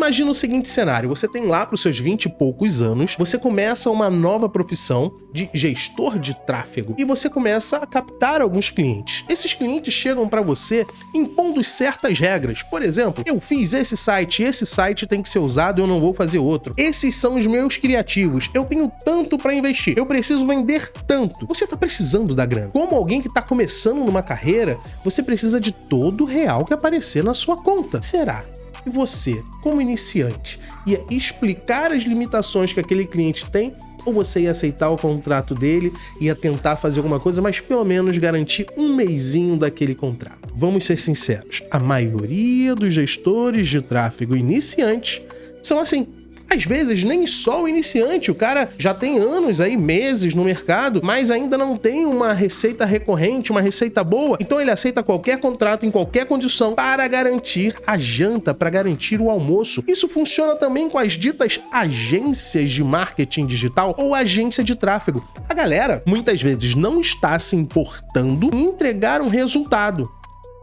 imagina o seguinte cenário, você tem lá para os seus 20 e poucos anos, você começa uma nova profissão de gestor de tráfego e você começa a captar alguns clientes. Esses clientes chegam para você impondo certas regras. Por exemplo, eu fiz esse site tem que ser usado, eu não vou fazer outro. Esses são os meus criativos, eu tenho tanto para investir, eu preciso vender tanto. Você tá precisando da grana. Como alguém que tá começando numa carreira, você precisa de todo o real que aparecer na sua conta. Será que você, como iniciante, ia explicar as limitações que aquele cliente tem, ou você ia aceitar o contrato dele, ia tentar fazer alguma coisa, mas pelo menos garantir um mesinho daquele contrato? Vamos ser sinceros, a maioria dos gestores de tráfego iniciantes são assim. Às vezes nem só o iniciante, o cara já tem anos aí, meses no mercado, mas ainda não tem uma receita recorrente, uma receita boa, então ele aceita qualquer contrato em qualquer condição para garantir a janta, para garantir o almoço. Isso funciona também com as ditas agências de marketing digital ou agência de tráfego. A galera muitas vezes não está se importando em entregar um resultado.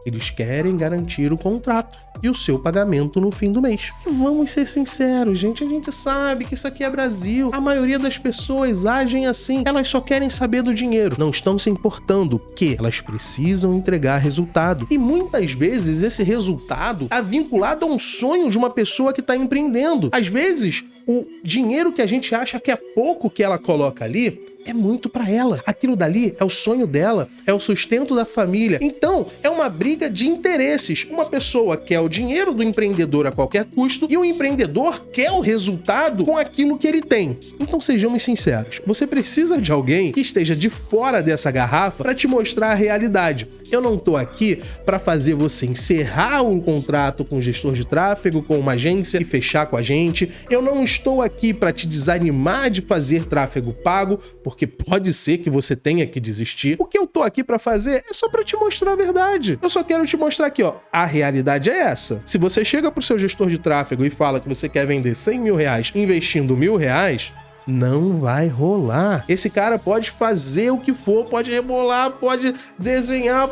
Eles querem garantir o contrato e o seu pagamento no fim do mês. Vamos ser sinceros, gente, a gente sabe que isso aqui é Brasil. A maioria das pessoas agem assim. Elas só querem saber do dinheiro. Não estão se importando que elas precisam entregar resultado. E muitas vezes esse resultado está vinculado a um sonho de uma pessoa que está empreendendo. Às vezes, o dinheiro que a gente acha que é pouco que ela coloca ali é muito pra ela. Aquilo dali é o sonho dela, é o sustento da família. Então, é uma briga de interesses. Uma pessoa quer o dinheiro do empreendedor a qualquer custo e o empreendedor quer o resultado com aquilo que ele tem. Então, sejamos sinceros. Você precisa de alguém que esteja de fora dessa garrafa para te mostrar a realidade. Eu não tô aqui para fazer você encerrar um contrato com um gestor de tráfego, com uma agência e fechar com a gente. Eu não estou aqui para te desanimar de fazer tráfego pago, porque pode ser que você tenha que desistir. O que eu tô aqui para fazer é só para te mostrar a verdade. Eu só quero te mostrar aqui, ó, a realidade é essa. Se você chega pro seu gestor de tráfego e fala que você quer vender 100 mil reais investindo R$1.000, não vai rolar. Esse cara pode fazer o que for, pode rebolar, pode desenhar,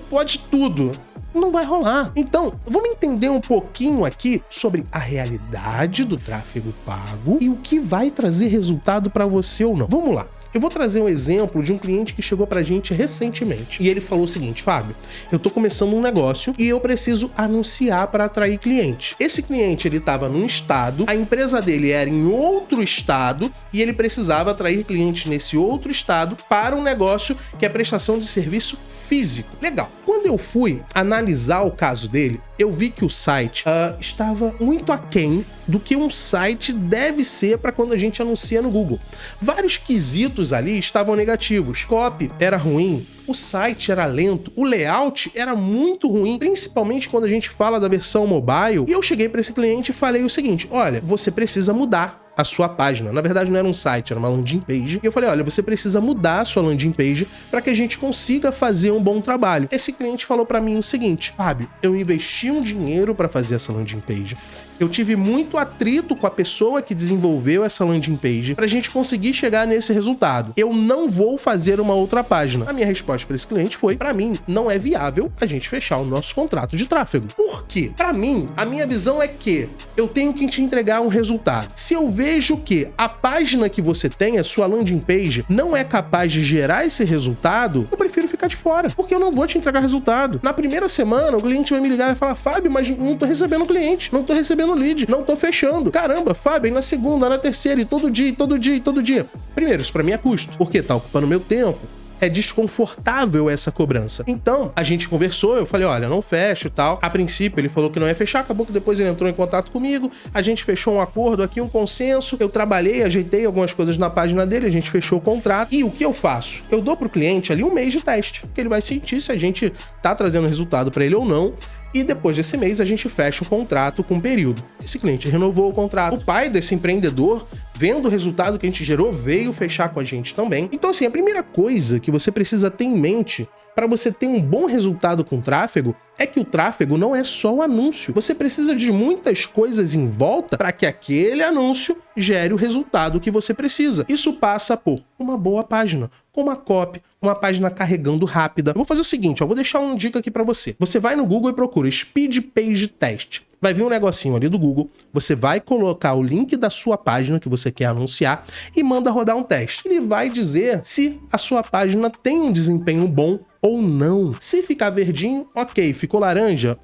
pode tudo. Não vai rolar. Então, vamos entender um pouquinho aqui sobre a realidade do tráfego pago e o que vai trazer resultado para você ou não. Vamos lá. Eu vou trazer um exemplo de um cliente que chegou pra gente recentemente. E ele falou o seguinte: Fábio, eu tô começando um negócio e eu preciso anunciar para atrair clientes. Esse cliente, ele tava num estado, a empresa dele era em outro estado e ele precisava atrair clientes nesse outro estado para um negócio que é prestação de serviço físico. Legal. Quando eu fui analisar o caso dele, eu vi que o site estava muito aquém do que um site deve ser para quando a gente anuncia no Google. Vários quesitos ali estavam negativos. Copy era ruim, o site era lento, o layout era muito ruim, principalmente quando a gente fala da versão mobile. E eu cheguei para esse cliente e falei o seguinte: olha, você precisa mudar a sua página. Na verdade não era um site, era uma landing page. E eu falei: olha, você precisa mudar a sua landing page para que a gente consiga fazer um bom trabalho. Esse cliente falou para mim o seguinte: Fábio, eu investi um dinheiro para fazer essa landing page. Eu tive muito atrito com a pessoa que desenvolveu essa landing page pra gente conseguir chegar nesse resultado. Eu não vou fazer uma outra página. A minha resposta para esse cliente foi: para mim, não é viável a gente fechar o nosso contrato de tráfego. Por quê? Para mim, a minha visão é que eu tenho que te entregar um resultado. Se eu vejo que a página que você tem, a sua landing page, não é capaz de gerar esse resultado, eu prefiro ficar de fora, porque eu não vou te entregar resultado. Na primeira semana, o cliente vai me ligar e vai falar: Fábio, mas não tô recebendo cliente, não tô recebendo lead, não tô fechando. Caramba, Fábio, na segunda, na terceira, e todo dia, todo dia, todo dia. Primeiro, isso pra mim é custo, porque tá ocupando meu tempo. É desconfortável essa cobrança. Então, a gente conversou, eu falei: olha, não fecho e tal. A princípio, ele falou que não ia fechar, acabou que depois ele entrou em contato comigo, a gente fechou um acordo aqui, um consenso, eu trabalhei, ajeitei algumas coisas na página dele, a gente fechou o contrato. E o que eu faço? Eu dou pro cliente ali um mês de teste, que ele vai sentir se a gente tá trazendo resultado pra ele ou não. E depois desse mês a gente fecha o contrato com um período. Esse cliente renovou o contrato. O pai desse empreendedor, vendo o resultado que a gente gerou, veio fechar com a gente também. Então, assim, a primeira coisa que você precisa ter em mente para você ter um bom resultado com tráfego é que o tráfego não é só o anúncio. Você precisa de muitas coisas em volta para que aquele anúncio gere o resultado que você precisa. Isso passa por uma boa página, com uma copy, uma página carregando rápida. Eu vou fazer o seguinte, ó, vou deixar uma dica aqui para você. Você vai no Google e procura Speed Page Test. vai vir um negocinho ali do Google, você vai colocar o link da sua página que você quer anunciar e manda rodar um teste. Ele vai dizer se a sua página tem um desempenho bom ou não. Se ficar verdinho, ok. Ficou laranja?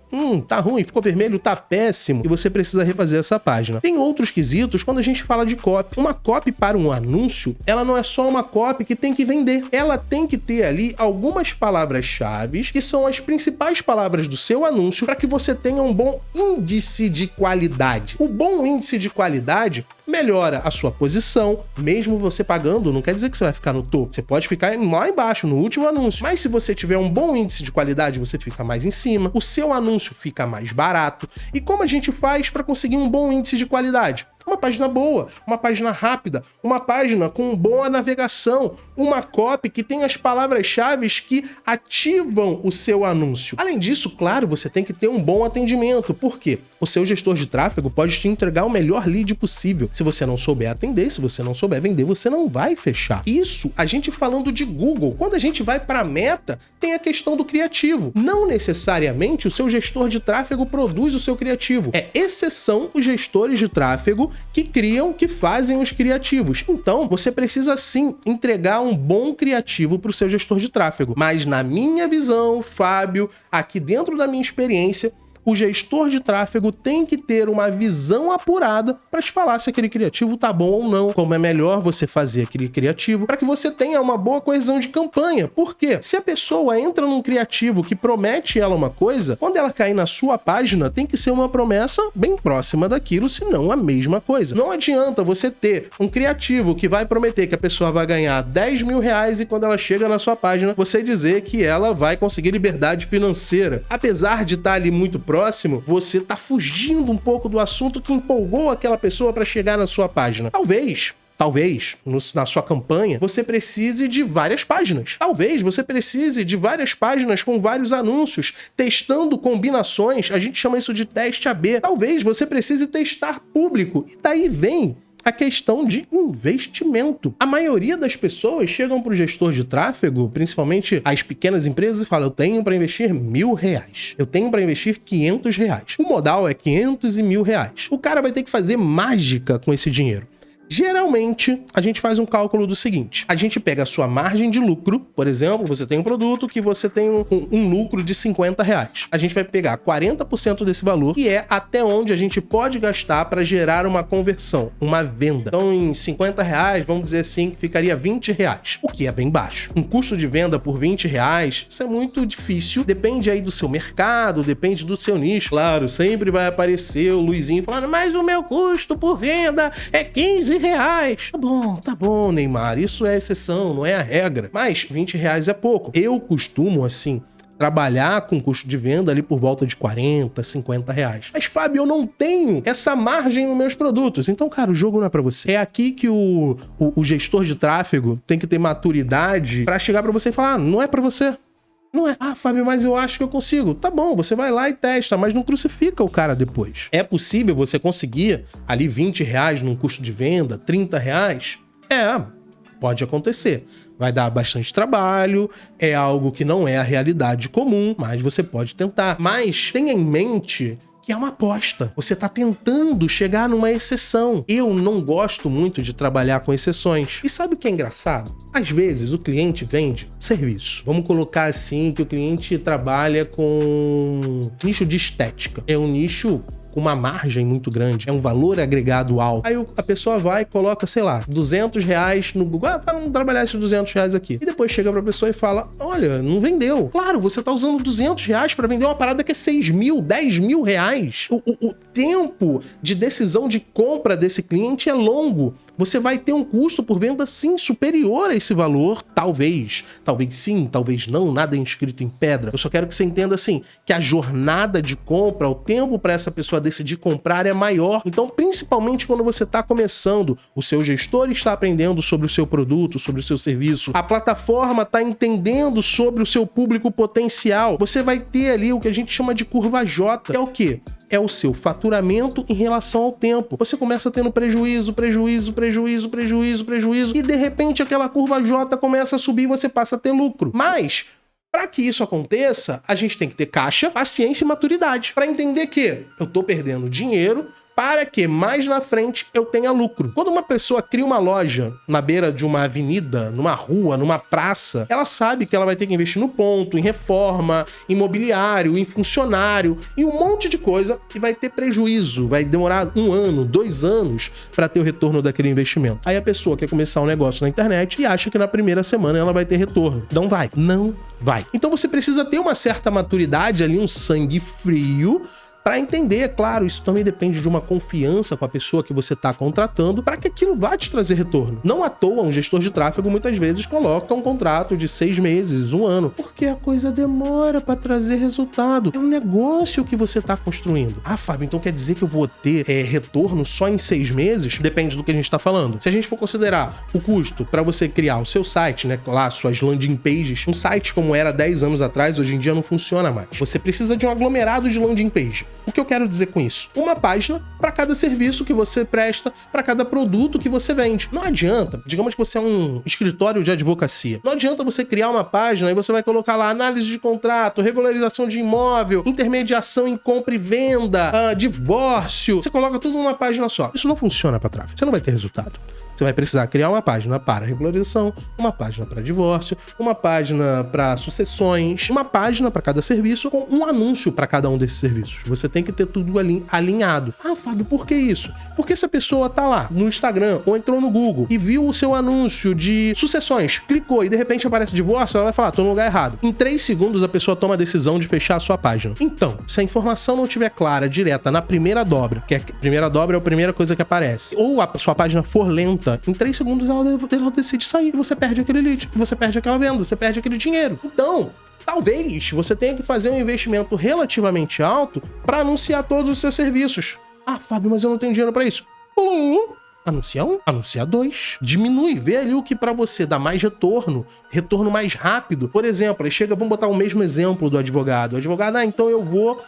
Tá ruim. Ficou vermelho? Tá péssimo. E você precisa refazer essa página. Tem outros quesitos quando a gente fala de copy. Uma copy para um anúncio, ela não é só uma copy que tem que vender. Ela tem que ter ali algumas palavras-chave que são as principais palavras do seu anúncio para que você tenha um bom índice de qualidade. O bom índice de qualidade melhora a sua posição, mesmo você pagando, não quer dizer que você vai ficar no topo. Você pode ficar lá embaixo, no último anúncio. Mas se você tiver um bom índice de qualidade, você fica mais em cima, o seu anúncio fica mais barato. E como a gente faz para conseguir um bom índice de qualidade? Uma página boa, uma página rápida, uma página com boa navegação, uma copy que tem as palavras-chave que ativam o seu anúncio. Além disso, claro, você tem que ter um bom atendimento. Por quê? O seu gestor de tráfego pode te entregar o melhor lead possível. Se você não souber atender, se você não souber vender, você não vai fechar. Isso, a gente falando de Google. Quando a gente vai para a Meta, tem a questão do criativo. Não necessariamente o seu gestor de tráfego produz o seu criativo. É exceção os gestores de tráfego que criam, que fazem os criativos. Então, você precisa sim entregar um bom criativo para o seu gestor de tráfego. Mas na minha visão, Fábio, aqui dentro da minha experiência, o gestor de tráfego tem que ter uma visão apurada para te falar se aquele criativo tá bom ou não, como é melhor você fazer aquele criativo para que você tenha uma boa coesão de campanha. Por quê? Se a pessoa entra num criativo que promete ela uma coisa, quando ela cair na sua página, tem que ser uma promessa bem próxima daquilo, se não a mesma coisa. Não adianta você ter um criativo que vai prometer que a pessoa vai ganhar 10 mil reais e quando ela chega na sua página, você dizer que ela vai conseguir liberdade financeira. Apesar de estar ali muito próximo, você tá fugindo um pouco do assunto que empolgou aquela pessoa para chegar na sua página. Talvez na sua campanha, você precise de várias páginas. Talvez você precise de várias páginas com vários anúncios, testando combinações. A gente chama isso de teste AB. Talvez você precise testar público. E daí vem a questão de investimento. A maioria das pessoas chegam para o gestor de tráfego, principalmente as pequenas empresas, e falam: eu tenho para investir R$1.000, eu tenho para investir R$500. O modal é 500 e R$1.000. O cara vai ter que fazer mágica com esse dinheiro. Geralmente, a gente faz um cálculo do seguinte: a gente pega a sua margem de lucro, por exemplo, você tem um produto que você tem um lucro de R$50. A gente vai pegar 40% desse valor, que é até onde a gente pode gastar para gerar uma conversão, uma venda. Então, em R$50, vamos dizer assim, que ficaria R$20, o que é bem baixo. Um custo de venda por R$20, isso é muito difícil. Depende aí do seu mercado, depende do seu nicho. Claro, sempre vai aparecer o Luizinho falando: mas o meu custo por venda é R$15. Tá bom, Neymar, isso é exceção, não é a regra. Mas R$20 é pouco. Eu costumo, assim, trabalhar com custo de venda ali por volta de R$40, R$50. Mas, Fábio, eu não tenho essa margem nos meus produtos. Então, cara, o jogo não é pra você. É aqui que o gestor de tráfego tem que ter maturidade pra chegar pra você e falar: não é pra você. Não é, Fábio, mas eu acho que eu consigo. Tá bom, você vai lá e testa, mas não crucifica o cara depois. É possível você conseguir ali R$20 num custo de venda, R$30? Pode acontecer. Vai dar bastante trabalho, é algo que não é a realidade comum, mas você pode tentar. Mas tenha em mente que é uma aposta. Você tá tentando chegar numa exceção. Eu não gosto muito de trabalhar com exceções. E sabe o que é engraçado? Às vezes o cliente vende serviço. Vamos colocar assim que o cliente trabalha com nicho de estética. É um nicho com uma margem muito grande, é um valor agregado alto. Aí a pessoa vai e coloca, sei lá, R$200 no Google. Vamos trabalhar esses R$200 aqui. E depois chega pra pessoa e fala: olha, não vendeu. Claro, você tá usando R$200 pra vender uma parada que é 6 mil, 10 mil reais. O tempo de decisão de compra desse cliente é longo. Você vai ter um custo por venda, sim, superior a esse valor. Talvez sim, talvez não, nada é inscrito em pedra. Eu só quero que você entenda, assim, que a jornada de compra, o tempo para essa pessoa decidir comprar é maior. Então, principalmente quando você está começando, o seu gestor está aprendendo sobre o seu produto, sobre o seu serviço, a plataforma está entendendo sobre o seu público potencial. Você vai ter ali o que a gente chama de curva J, que é o quê? É o seu faturamento em relação ao tempo. Você começa tendo prejuízo, e de repente aquela curva J começa a subir e você passa a ter lucro. Mas Para que isso aconteça, a gente tem que ter caixa, paciência e maturidade para entender que eu tô perdendo dinheiro para que mais na frente eu tenha lucro. Quando uma pessoa cria uma loja na beira de uma avenida, numa rua, numa praça, ela sabe que ela vai ter que investir no ponto, em reforma, em mobiliário, em funcionário e um monte de coisa e vai ter prejuízo. Vai demorar 1 ano, 2 anos para ter o retorno daquele investimento. Aí a pessoa quer começar um negócio na internet e acha que na primeira semana ela vai ter retorno. Não vai. Não vai. Então você precisa ter uma certa maturidade ali, um sangue frio, para entender, claro, isso também depende de uma confiança com a pessoa que você está contratando para que aquilo vá te trazer retorno. Não à toa, um gestor de tráfego muitas vezes coloca um contrato de 6 meses, 1 ano, porque a coisa demora para trazer resultado. É um negócio que você está construindo. Ah, Fábio, então quer dizer que eu vou ter retorno só em 6 meses? Depende do que a gente está falando. Se a gente for considerar o custo para você criar o seu site, né, lá, suas landing pages, um site como era 10 anos atrás, hoje em dia não funciona mais. Você precisa de um aglomerado de landing page. O que eu quero dizer com isso? Uma página para cada serviço que você presta, para cada produto que você vende. Não adianta, digamos que você é um escritório de advocacia. Não adianta você criar uma página e você vai colocar lá análise de contrato, regularização de imóvel, intermediação em compra e venda, divórcio. Você coloca tudo numa página só. Isso não funciona para tráfego. Você não vai ter resultado. Você vai precisar criar uma página para regularização, uma página para divórcio, uma página para sucessões, uma página para cada serviço com um anúncio para cada um desses serviços. Você tem que ter tudo ali alinhado. Ah, Fábio, por que isso? Porque se a pessoa tá lá no Instagram ou entrou no Google e viu o seu anúncio de sucessões, clicou e de repente aparece divórcio, ela vai falar, tô no lugar errado. Em 3 segundos a pessoa toma a decisão de fechar a sua página. Então, se a informação não estiver clara, direta, na primeira dobra, que a primeira dobra é a primeira coisa que aparece, ou a sua página for lenta, em 3 segundos ela decide sair e você perde aquele lead, você perde aquela venda, você perde aquele dinheiro. Então, talvez você tenha que fazer um investimento relativamente alto para anunciar todos os seus serviços. Ah, Fábio, mas eu não tenho dinheiro para isso. Anuncia 1, anuncia 2. Diminui, vê ali o que para você dá mais retorno mais rápido. Por exemplo, aí chega, vamos botar o mesmo exemplo do advogado. O advogado, então eu vou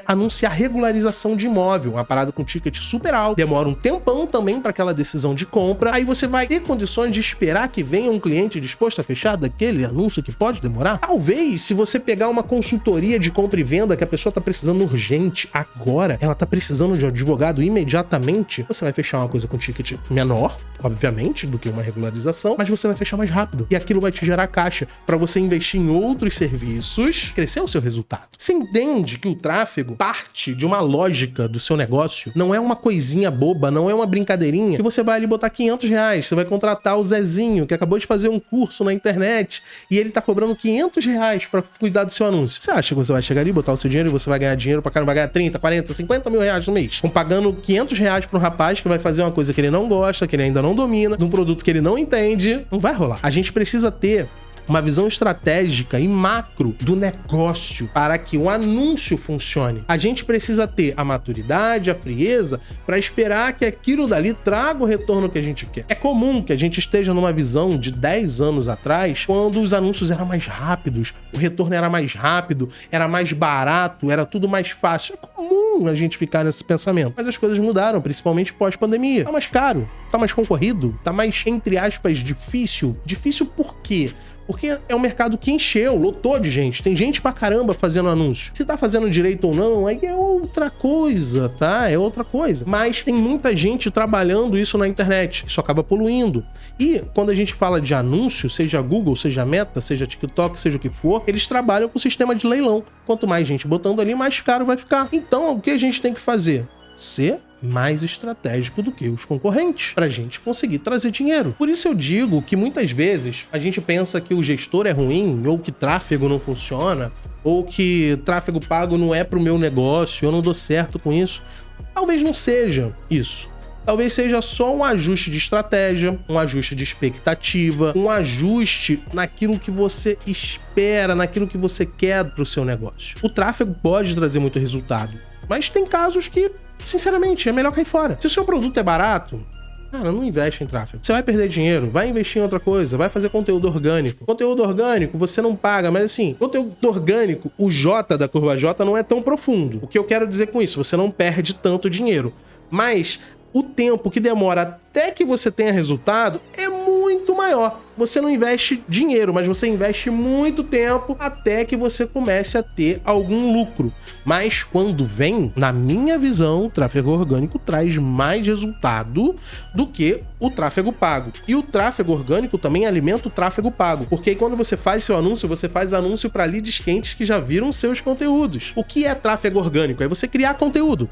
anunciar regularização de imóvel, uma parada com ticket super alto, demora um tempão também para aquela decisão de compra, aí você vai ter condições de esperar que venha um cliente disposto a fechar daquele anúncio que pode demorar? Talvez, se você pegar uma consultoria de compra e venda que a pessoa tá precisando urgente agora, ela tá precisando de um advogado imediatamente, você vai fechar uma coisa com ticket menor, obviamente, do que uma regularização, mas você vai fechar mais rápido, e aquilo vai te gerar caixa para você investir em outros serviços, crescer o seu resultado. Você entende que o tráfego parte de uma lógica do seu negócio, não é uma coisinha boba, não é uma brincadeirinha que você vai ali botar R$500, você vai contratar o Zezinho, que acabou de fazer um curso na internet e ele tá cobrando R$500 pra cuidar do seu anúncio. Você acha que você vai chegar ali, botar o seu dinheiro e você vai ganhar dinheiro pra caramba, vai ganhar 30, 40, 50 mil reais no mês? Estão pagando R$500 pra um rapaz que vai fazer uma coisa que ele não gosta, que ele ainda não domina, de um produto que ele não entende. Não vai rolar. A gente precisa ter uma visão estratégica e macro do negócio para que o anúncio funcione. A gente precisa ter a maturidade, a frieza para esperar que aquilo dali traga o retorno que a gente quer. É comum que a gente esteja numa visão de 10 anos atrás, quando os anúncios eram mais rápidos, o retorno era mais rápido, era mais barato, era tudo mais fácil. É comum a gente ficar nesse pensamento. Mas as coisas mudaram, principalmente pós-pandemia. Tá mais caro, tá mais concorrido, tá mais, entre aspas, difícil. Difícil por quê? Porque é um mercado que encheu, lotou de gente. Tem gente pra caramba fazendo anúncio. Se tá fazendo direito ou não, aí é outra coisa, tá? É outra coisa. Mas tem muita gente trabalhando isso na internet. Isso acaba poluindo. E quando a gente fala de anúncio, seja Google, seja Meta, seja TikTok, seja o que for, eles trabalham com sistema de leilão. Quanto mais gente botando ali, mais caro vai ficar. Então, o que a gente tem que fazer? Ser mais estratégico do que os concorrentes, pra gente conseguir trazer dinheiro. Por isso eu digo que muitas vezes a gente pensa que o gestor é ruim, ou que tráfego não funciona, ou que tráfego pago não é pro meu negócio, eu não dou certo com isso. Talvez não seja isso. Talvez seja só um ajuste de estratégia, um ajuste de expectativa, um ajuste naquilo que você espera, naquilo que você quer pro seu negócio. O tráfego pode trazer muito resultado, mas tem casos que, sinceramente, é melhor cair fora. Se o seu produto é barato, cara, não investe em tráfego. Você vai perder dinheiro, vai investir em outra coisa, vai fazer conteúdo orgânico. Conteúdo orgânico você não paga, mas assim, conteúdo orgânico, o J da curva J não é tão profundo. O que eu quero dizer com isso? Você não perde tanto dinheiro. Mas o tempo que demora até que você tenha resultado é muito maior. você não investe dinheiro, mas você investe muito tempo até que você comece a ter algum lucro. Mas quando vem, na minha visão, o tráfego orgânico traz mais resultado do que o tráfego pago. E o tráfego orgânico também alimenta o tráfego pago, porque aí quando você faz seu anúncio, você faz anúncio para leads quentes que já viram seus conteúdos. O que é tráfego orgânico? É você criar conteúdo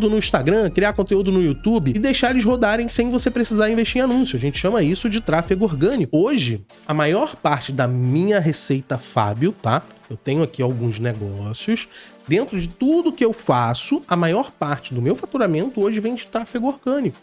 no Instagram, criar conteúdo no YouTube e deixar eles rodarem sem você precisar investir em anúncio. A gente chama isso de tráfego orgânico. Hoje, a maior parte da minha receita Fábio, tá? Eu tenho aqui alguns negócios. Dentro de tudo que eu faço, a maior parte do meu faturamento hoje vem de tráfego orgânico.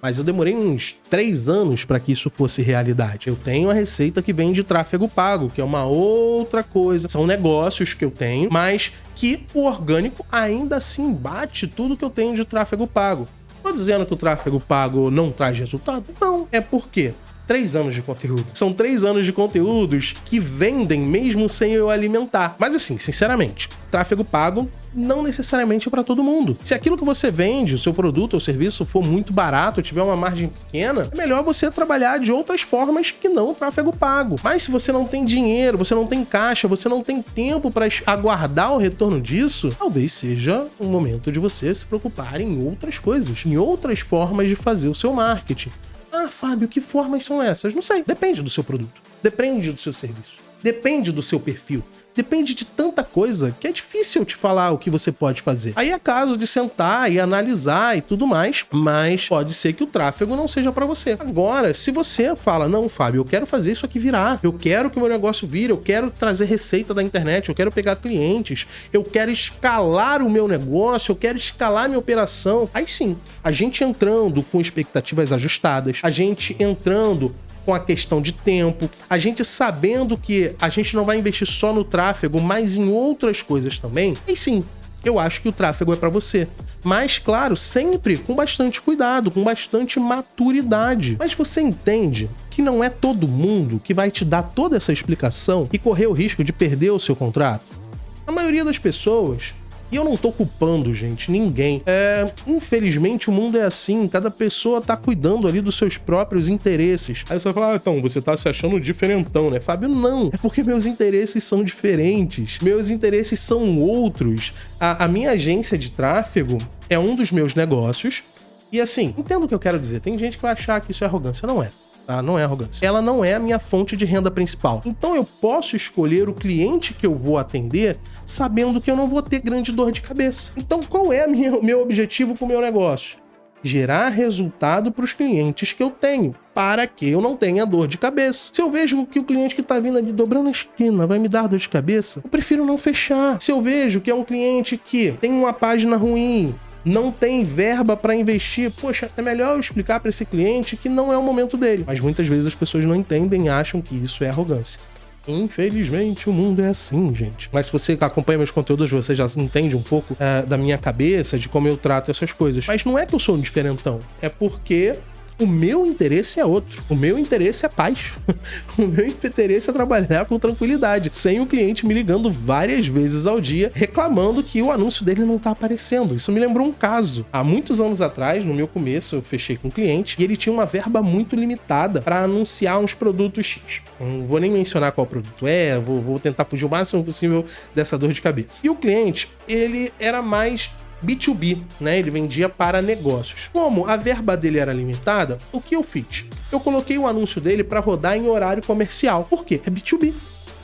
Mas eu demorei uns 3 anos para que isso fosse realidade. Eu tenho a receita que vem de tráfego pago, que é uma outra coisa. São negócios que eu tenho, mas que o orgânico ainda assim bate tudo que eu tenho de tráfego pago. Tô dizendo que o tráfego pago não traz resultado? Não. É porque 3 anos de conteúdo. São 3 anos de conteúdos que vendem mesmo sem eu alimentar. Mas assim, sinceramente, tráfego pago não necessariamente é para todo mundo. Se aquilo que você vende, o seu produto ou serviço for muito barato, tiver uma margem pequena, é melhor você trabalhar de outras formas que não o tráfego pago. Mas se você não tem dinheiro, você não tem caixa, você não tem tempo para aguardar o retorno disso, talvez seja um momento de você se preocupar em outras coisas, em outras formas de fazer o seu marketing. Ah, Fábio, que formas são essas? Não sei. Depende do seu produto. Depende do seu serviço. Depende do seu perfil. Depende de tanta coisa que é difícil te falar o que você pode fazer. Aí é caso de sentar e analisar e tudo mais, mas pode ser que o tráfego não seja para você. Agora, se você fala, não, Fábio, eu quero fazer isso aqui virar, eu quero que o meu negócio vire, eu quero trazer receita da internet, eu quero pegar clientes, eu quero escalar o meu negócio, eu quero escalar minha operação. Aí sim, a gente entrando com expectativas ajustadas, a gente entrando com a questão de tempo, a gente sabendo que a gente não vai investir só no tráfego, mas em outras coisas também, aí sim, eu acho que o tráfego é para você. Mas, claro, sempre com bastante cuidado, com bastante maturidade. Mas você entende que não é todo mundo que vai te dar toda essa explicação e correr o risco de perder o seu contrato? A maioria das pessoas... E eu não tô culpando, gente, ninguém. Infelizmente o mundo é assim, cada pessoa tá cuidando ali dos seus próprios interesses. Aí você vai falar, então, você tá se achando diferentão, né, Fábio? Não, é porque meus interesses são diferentes, meus interesses são outros. A minha agência de tráfego é um dos meus negócios e assim, entendo o que eu quero dizer, tem gente que vai achar que isso é arrogância, não é. Tá? Não é arrogância. Ela não é a minha fonte de renda principal. Então eu posso escolher o cliente que eu vou atender sabendo que eu não vou ter grande dor de cabeça. Então qual é o meu objetivo com o meu negócio? Gerar resultado para os clientes que eu tenho, para que eu não tenha dor de cabeça. Se eu vejo que o cliente que está vindo ali dobrando a esquina vai me dar dor de cabeça, eu prefiro não fechar. Se eu vejo que é um cliente que tem uma página ruim, não tem verba para investir, poxa, é melhor eu explicar para esse cliente que não é o momento dele. Mas muitas vezes as pessoas não entendem e acham que isso é arrogância. Infelizmente, o mundo é assim, gente. Mas se você acompanha meus conteúdos, você já entende um pouco da minha cabeça, de como eu trato essas coisas. Mas não é que eu sou um diferentão, é porque o meu interesse é outro. O meu interesse é paz. O meu interesse é trabalhar com tranquilidade, sem o cliente me ligando várias vezes ao dia, reclamando que o anúncio dele não tá aparecendo. Isso me lembrou um caso. Há muitos anos atrás, no meu começo, eu fechei com um cliente e ele tinha uma verba muito limitada para anunciar uns produtos X. Não vou nem mencionar qual produto é, vou tentar fugir o máximo possível dessa dor de cabeça. E o cliente, ele era mais B2B, né? Ele vendia para negócios. Como a verba dele era limitada, o que eu fiz? Eu coloquei o anúncio dele para rodar em horário comercial. Por quê? É B2B.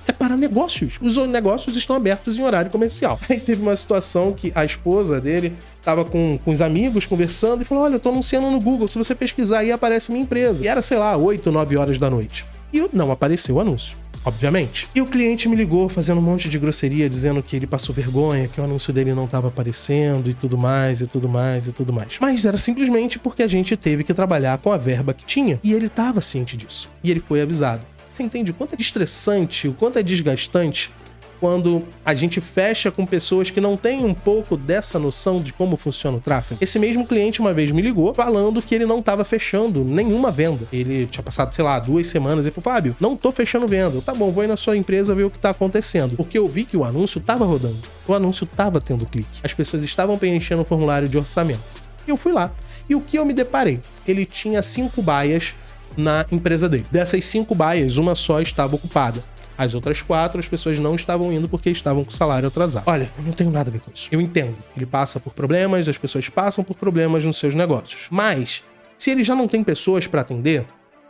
É para negócios. Os negócios estão abertos em horário comercial. Aí teve uma situação que a esposa dele estava com os amigos conversando e falou, olha, eu tô anunciando no Google, se você pesquisar aí aparece minha empresa. E era, sei lá, 8, 9 horas da noite. E não apareceu o anúncio. Obviamente. E o cliente me ligou fazendo um monte de grosseria, dizendo que ele passou vergonha, que o anúncio dele não estava aparecendo e tudo mais, e tudo mais, e tudo mais. Mas era simplesmente porque a gente teve que trabalhar com a verba que tinha. E ele estava ciente disso. E ele foi avisado. Você entende o quanto é estressante, o quanto é desgastante quando a gente fecha com pessoas que não têm um pouco dessa noção de como funciona o tráfego? Esse mesmo cliente uma vez me ligou falando que ele não estava fechando nenhuma venda. Ele tinha passado, sei lá, 2 semanas e falou, Fábio, não tô fechando venda. Eu, tá bom, vou aí na sua empresa ver o que tá acontecendo. Porque eu vi que o anúncio tava rodando. O anúncio tava tendo clique. As pessoas estavam preenchendo o formulário de orçamento. E eu fui lá. E o que eu me deparei? Ele tinha 5 baias na empresa dele. Dessas 5 baias, uma só estava ocupada. As outras 4, as pessoas não estavam indo porque estavam com o salário atrasado. Olha, eu não tenho nada a ver com isso. Eu entendo. Ele passa por problemas, as pessoas passam por problemas nos seus negócios. Mas, se ele já não tem pessoas para atender,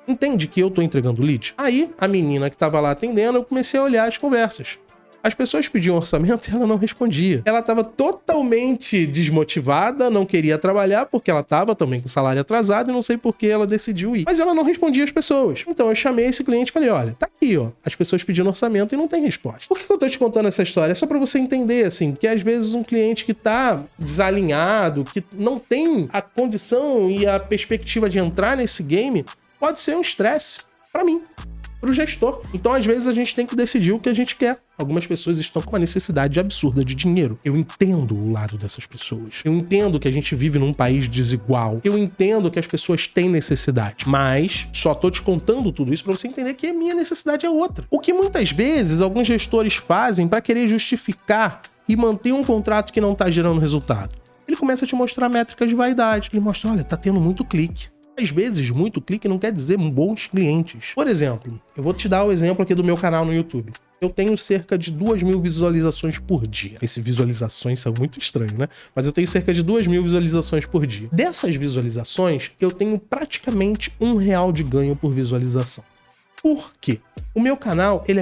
entende que eu tô entregando lead? Aí, a menina que tava lá atendendo, eu comecei a olhar as conversas. As pessoas pediam orçamento e ela não respondia. Ela estava totalmente desmotivada, não queria trabalhar porque ela estava também com o salário atrasado e não sei por que ela decidiu ir. Mas ela não respondia às pessoas. Então eu chamei esse cliente e falei, olha, tá aqui, ó. As pessoas pedindo orçamento e não tem resposta. Por que eu tô te contando essa história? É só para você entender, assim, que às vezes um cliente que tá desalinhado, que não tem a condição e a perspectiva de entrar nesse game, pode ser um estresse para mim, pro gestor. Então, às vezes, a gente tem que decidir o que a gente quer. Algumas pessoas estão com uma necessidade absurda de dinheiro. Eu entendo o lado dessas pessoas. Eu entendo que a gente vive num país desigual. Eu entendo que as pessoas têm necessidade. Mas só tô te contando tudo isso pra você entender que a minha necessidade é outra. O que muitas vezes alguns gestores fazem pra querer justificar e manter um contrato que não tá gerando resultado. Ele começa a te mostrar métricas de vaidade. Ele mostra, olha, tá tendo muito clique. Às vezes, muito clique não quer dizer bons clientes. Por exemplo, eu vou te dar o exemplo aqui do meu canal no YouTube. Eu tenho cerca de 2.000 visualizações por dia. Essas visualizações são muito estranhas, né? Mas eu tenho cerca de 2.000 visualizações por dia. Dessas visualizações, eu tenho praticamente R$1 de ganho por visualização. Por quê? O meu canal, ele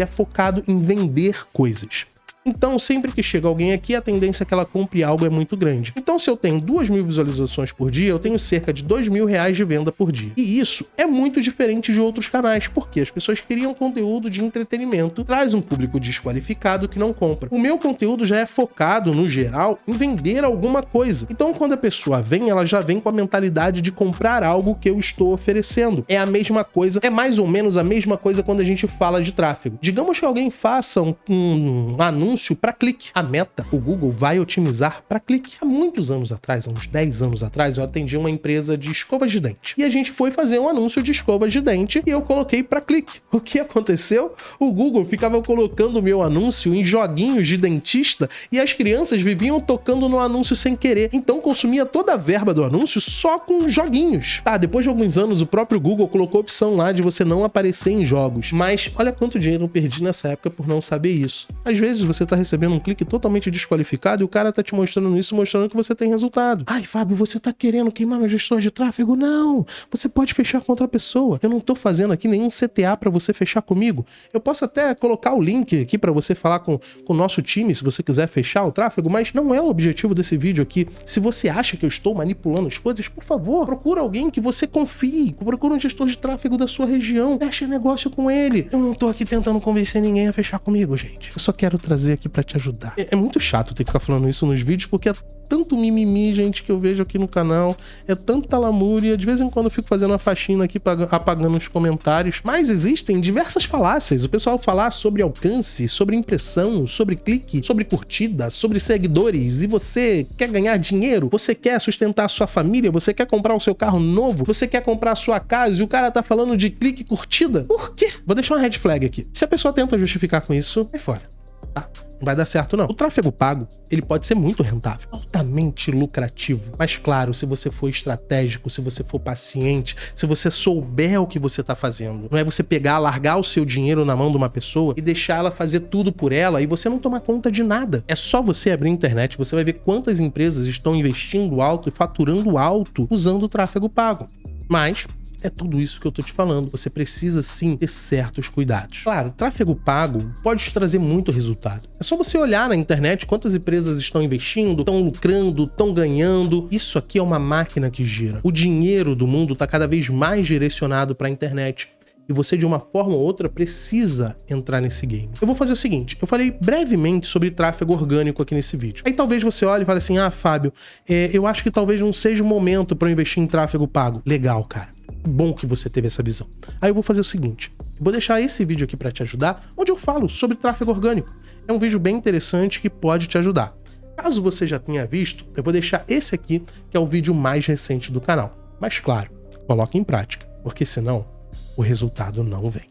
é focado em vender coisas. Então, sempre que chega alguém aqui, a tendência é que ela compre algo é muito grande. Então, se eu tenho 2.000 visualizações por dia, eu tenho cerca de R$2.000 de venda por dia. E isso é muito diferente de outros canais, porque as pessoas criam conteúdo de entretenimento, traz um público desqualificado que não compra. O meu conteúdo já é focado, no geral, em vender alguma coisa. Então, quando a pessoa vem, ela já vem com a mentalidade de comprar algo que eu estou oferecendo. É a mesma coisa, é mais ou menos a mesma coisa quando a gente fala de tráfego. Digamos que alguém faça um anúncio para clique. A Meta, o Google, vai otimizar para clique. Há muitos anos atrás, há uns 10 anos atrás, eu atendi uma empresa de escovas de dente. E a gente foi fazer um anúncio de escovas de dente e eu coloquei para clique. O que aconteceu? O Google ficava colocando o meu anúncio em joguinhos de dentista e as crianças viviam tocando no anúncio sem querer. Então consumia toda a verba do anúncio só com joguinhos. Tá, depois de alguns anos, o próprio Google colocou a opção lá de você não aparecer em jogos. Mas olha quanto dinheiro eu perdi nessa época por não saber isso. Às vezes você tá recebendo um clique totalmente desqualificado e o cara tá te mostrando isso, mostrando que você tem resultado. Ai, Fábio, você tá querendo queimar meu gestor de tráfego? Não! Você pode fechar com outra pessoa. Eu não tô fazendo aqui nenhum CTA pra você fechar comigo. Eu posso até colocar o link aqui pra você falar com o nosso time, se você quiser fechar o tráfego, mas não é o objetivo desse vídeo aqui. Se você acha que eu estou manipulando as coisas, por favor, procura alguém que você confie. Procura um gestor de tráfego da sua região. Feche negócio com ele. Eu não tô aqui tentando convencer ninguém a fechar comigo, gente. Eu só quero trazer aqui pra te ajudar. É muito chato ter que ficar falando isso nos vídeos, porque é tanto mimimi, gente, que eu vejo aqui no canal, é tanta lamúria, de vez em quando eu fico fazendo uma faxina aqui, apagando os comentários, mas existem diversas falácias. O pessoal falar sobre alcance, sobre impressão, sobre clique, sobre curtida, sobre seguidores, e você quer ganhar dinheiro, você quer sustentar a sua família, você quer comprar o seu carro novo, você quer comprar a sua casa, e o cara tá falando de clique e curtida? Por quê? Vou deixar uma red flag aqui. Se a pessoa tenta justificar com isso, é fora, tá? Não vai dar certo, não. O tráfego pago, ele pode ser muito rentável, altamente lucrativo. Mas claro, se você for estratégico, se você for paciente, se você souber o que você tá fazendo. Não é você pegar, largar o seu dinheiro na mão de uma pessoa e deixar ela fazer tudo por ela e você não tomar conta de nada. É só você abrir a internet, você vai ver quantas empresas estão investindo alto e faturando alto usando o tráfego pago. Mas é tudo isso que eu tô te falando. Você precisa sim ter certos cuidados. Claro, tráfego pago pode te trazer muito resultado. É só você olhar na internet quantas empresas estão investindo, estão lucrando, estão ganhando. Isso aqui é uma máquina que gira. O dinheiro do mundo tá cada vez mais direcionado para a internet. E você, de uma forma ou outra, precisa entrar nesse game. Eu vou fazer o seguinte, eu falei brevemente sobre tráfego orgânico aqui nesse vídeo. Aí talvez você olhe e fale assim, ah, Fábio, eu acho que talvez não seja o momento para eu investir em tráfego pago. Legal, cara. Bom que você teve essa visão. Aí eu vou fazer o seguinte, vou deixar esse vídeo aqui para te ajudar, onde eu falo sobre tráfego orgânico. É um vídeo bem interessante que pode te ajudar. Caso você já tenha visto, eu vou deixar esse aqui, que é o vídeo mais recente do canal. Mas claro, coloque em prática, porque senão o resultado não vem.